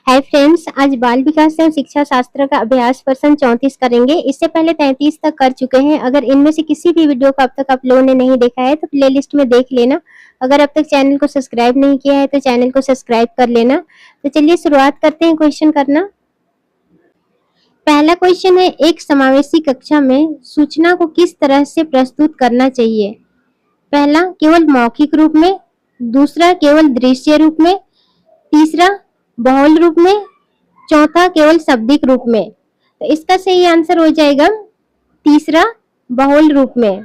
Hi friends, आज बाल विकास एवं शिक्षा शास्त्र का अभ्यास प्रश्न 34 करेंगे। इससे पहले 33 तक कर चुके हैं। अगर इनमें से किसी भी वीडियो को अब तक आप लोगों ने नहीं देखा है तो प्लेलिस्ट में देख लेना। अगर अब तक चैनल को सब्सक्राइब नहीं किया है तो चैनल को सब्सक्राइब कर लेना। तो चलिए शुरुआत करते हैं क्वेश्चन करना। पहला क्वेश्चन है, एक समावेशी कक्षा में सूचना को किस तरह से प्रस्तुत करना चाहिए? पहला, केवल मौखिक रूप में। दूसरा, केवल दृश्य रूप में। तीसरा, बहुल रूप में। चौथा, केवल शब्दिक रूप में। तो इसका सही आंसर हो जाएगा तीसरा, बहुल रूप में।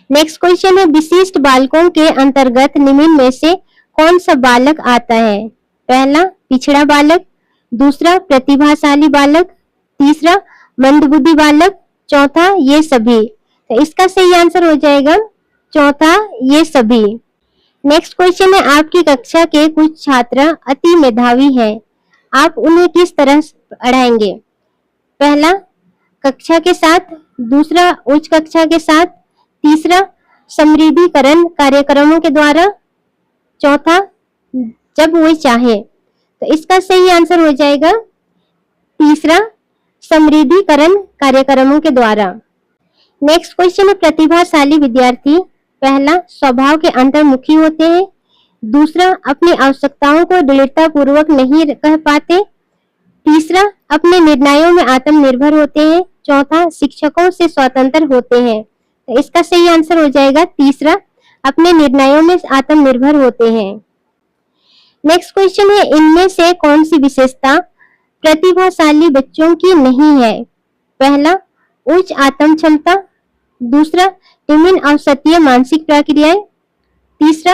नेक्स्ट क्वेश्चन है, विशिष्ट बालकों के अंतर्गत निम्न में से कौन सा बालक आता है? पहला, पिछड़ा बालक। दूसरा, प्रतिभाशाली बालक। तीसरा, मंदबुद्धि बालक। चौथा, ये सभी। तो इसका सही आंसर हो जाएगा चौथा, ये सभी। नेक्स्ट क्वेश्चन है, आपकी कक्षा के कुछ छात्र अति मेधावी हैं, आप उन्हें किस तरह पढ़ाएंगे? पहला, कक्षा के साथ। दूसरा, उच्च कक्षा के साथ। तीसरा, समृद्धीकरण कार्यक्रमों के द्वारा। चौथा, जब वो चाहे। तो इसका सही आंसर हो जाएगा तीसरा, समृद्धीकरण कार्यक्रमों के द्वारा। नेक्स्ट क्वेश्चन है, प्रतिभाशाली विद्यार्थी पहला, स्वभाव के अंतर्मुखी होते हैं। दूसरा, अपनी आवश्यकताओं को दृढ़ता पूर्वक नहीं कह पाते। तीसरा, अपने निर्णयों में आत्मनिर्भर होते हैं। चौथा, शिक्षकों से स्वतंत्र होते हैं। तो इसका सही आंसर हो जाएगा तीसरा, अपने निर्णयों में आत्मनिर्भर होते हैं। नेक्स्ट क्वेश्चन है, इनमें से कौन सी विशेषता प्रतिभाशाली बच्चों की नहीं है? पहला, उच्च आत्म क्षमता। दूसरा, निम्न अवसतीय मानसिक प्रक्रियाएं। तीसरा,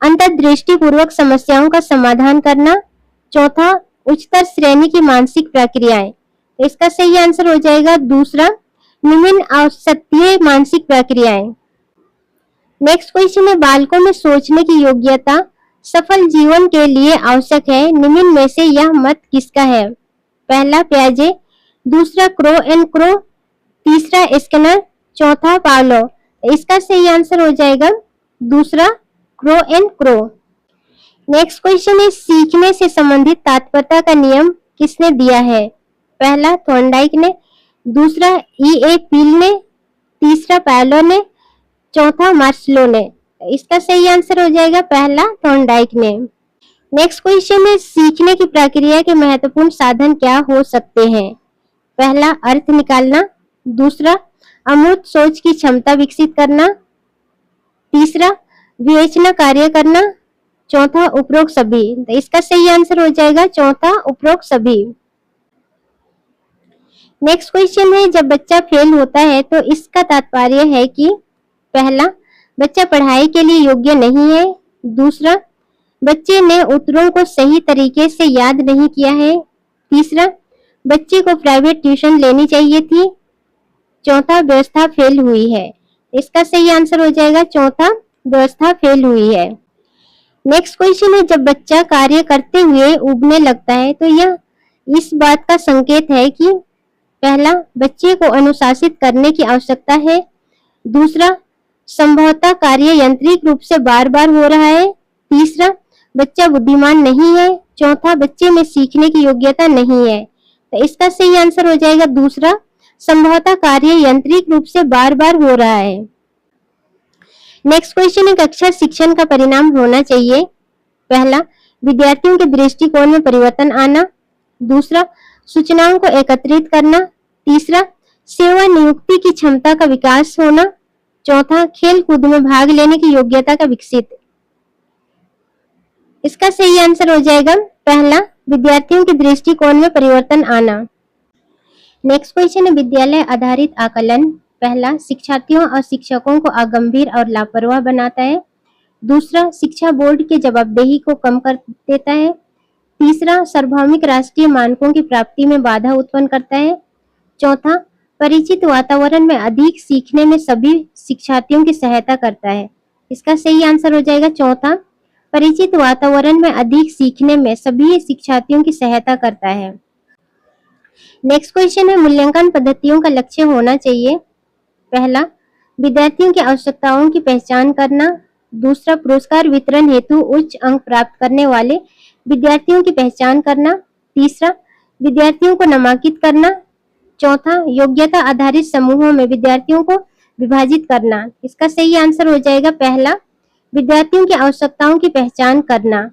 अंतर्दृष्टि पूर्वक समस्याओं का समाधान करना। चौथा, उच्चतर श्रेणी की मानसिक प्रक्रियाएं। तो इसका सही आंसर हो जाएगा दूसरा, निम्न अवसतीय मानसिक प्रक्रियाएं। नेक्स्ट क्वेश्चन है, बालकों में सोचने की योग्यता सफल जीवन के लिए आवश्यक है, निम्न में से यह मत किसका है? पहला, प्याजे। दूसरा, क्रो एंड क्रो। तीसरा, स्किनर। चौथा, पावलोव। इसका सही आंसर हो जाएगा दूसरा, crow and crow. Next question है, सीखने से संबंधित तात्पर्यता का नियम किसने दिया है? पहला, थॉर्नडाइक ने। दूसरा, E.A. पील ने। तीसरा, पावलोव ने। चौथा, मार्शलो ने। इसका सही आंसर हो जाएगा पहला, थॉर्नडाइक ने। नेक्स्ट क्वेश्चन है, सीखने की प्रक्रिया के महत्वपूर्ण साधन क्या हो सकते हैं? पहला, अर्थ निकालना। दूसरा, अमूर्त सोच की क्षमता विकसित करना। तीसरा, विवेचना कार्य करना। चौथा, उपरोक्त सभी। तो इसका सही आंसर हो जाएगा चौथा, उपरोक्त सभी। नेक्स्ट क्वेश्चन है, जब बच्चा फेल होता है तो इसका तात्पर्य है कि पहला, बच्चा पढ़ाई के लिए योग्य नहीं है। दूसरा, बच्चे ने उत्तरों को सही तरीके से याद नहीं किया है। तीसरा, बच्चे को प्राइवेट ट्यूशन लेनी चाहिए थी। चौथा, व्यवस्था फेल हुई है। इसका सही आंसर हो जाएगा चौथा, व्यवस्था फेल हुई है। नेक्स्ट क्वेश्चन है, जब बच्चा कार्य करते हुए उबने लगता है तो यह इस बात का संकेत है कि पहला, बच्चे को अनुशासित करने की आवश्यकता है। दूसरा, संभवतः कार्य यांत्रिक रूप से बार बार हो रहा है। तीसरा, बच्चा बुद्धिमान नहीं है। चौथा, बच्चे में सीखने की योग्यता नहीं है। तो इसका सही आंसर हो जाएगा दूसरा, संभवतः कार्य यांत्रिक रूप से बार बार हो रहा है। नेक्स्ट क्वेश्चन है, कक्षा शिक्षण का परिणाम होना चाहिए। पहला, विद्यार्थियों के दृष्टिकोण में परिवर्तन आना। दूसरा, सूचनाओं को एकत्रित करना। तीसरा, सेवा नियुक्ति की क्षमता का विकास होना। चौथा, खेल कूद में भाग लेने की योग्यता का विकसित। इसका सही आंसर हो जाएगा पहला, विद्यार्थियों के दृष्टिकोण में परिवर्तन आना। नेक्स्ट क्वेश्चन है, विद्यालय आधारित आकलन। पहला, शिक्षार्थियों और शिक्षकों को अगंभीर और लापरवाह बनाता है। दूसरा, शिक्षा बोर्ड की जवाबदेही को कम कर देता है। तीसरा, सार्वभौमिक राष्ट्रीय मानकों की प्राप्ति में बाधा उत्पन्न करता है। चौथा, परिचित वातावरण में अधिक सीखने में सभी शिक्षार्थियों की सहायता करता है। इसका सही आंसर हो जाएगा चौथा, परिचित वातावरण में अधिक सीखने में सभी शिक्षार्थियों की सहायता करता है। नेक्स्ट क्वेश्चन है, मूल्यांकन पद्धतियों का लक्ष्य होना चाहिए। पहला, विद्यार्थियों की आवश्यकताओं की पहचान करना। दूसरा, पुरस्कार वितरण हेतु उच्च अंक प्राप्त करने वाले विद्यार्थियों की पहचान करना, तीसरा विद्यार्थियों को नामांकित करना, चौथा योग्यता आधारित समूहों में विद्यार्थियों को विभाजित करना। इसका सही आंसर हो जाएगा पहला, विद्यार्थियों की आवश्यकताओं की पहचान करना।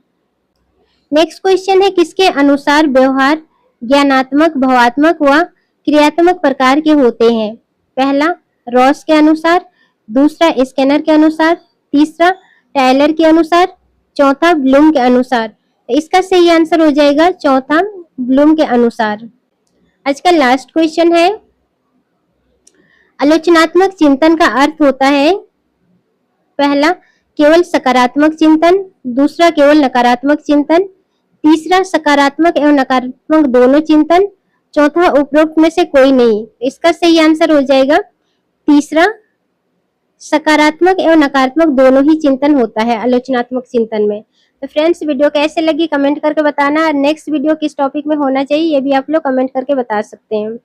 नेक्स्ट क्वेश्चन है, किसके अनुसार व्यवहार ज्ञानात्मक, भावात्मक व क्रियात्मक प्रकार के होते हैं? पहला रॉस के अनुसार, दूसरा स्किनर के अनुसार, तीसरा टायलर के अनुसार, चौथा ब्लूम के अनुसार। तो इसका सही आंसर हो जाएगा चौथा, ब्लूम के अनुसार। आज का लास्ट क्वेश्चन है, आलोचनात्मक चिंतन का अर्थ होता है पहला केवल सकारात्मक चिंतन, दूसरा केवल नकारात्मक चिंतन, तीसरा सकारात्मक एवं नकारात्मक दोनों चिंतन, चौथा उपरोक्त में से कोई नहीं। इसका सही आंसर हो जाएगा तीसरा, सकारात्मक एवं नकारात्मक दोनों ही चिंतन होता है आलोचनात्मक चिंतन में। तो फ्रेंड्स, वीडियो कैसे लगी कमेंट करके बताना। नेक्स्ट वीडियो किस टॉपिक में होना चाहिए ये भी आप लोग कमेंट करके बता सकते हैं।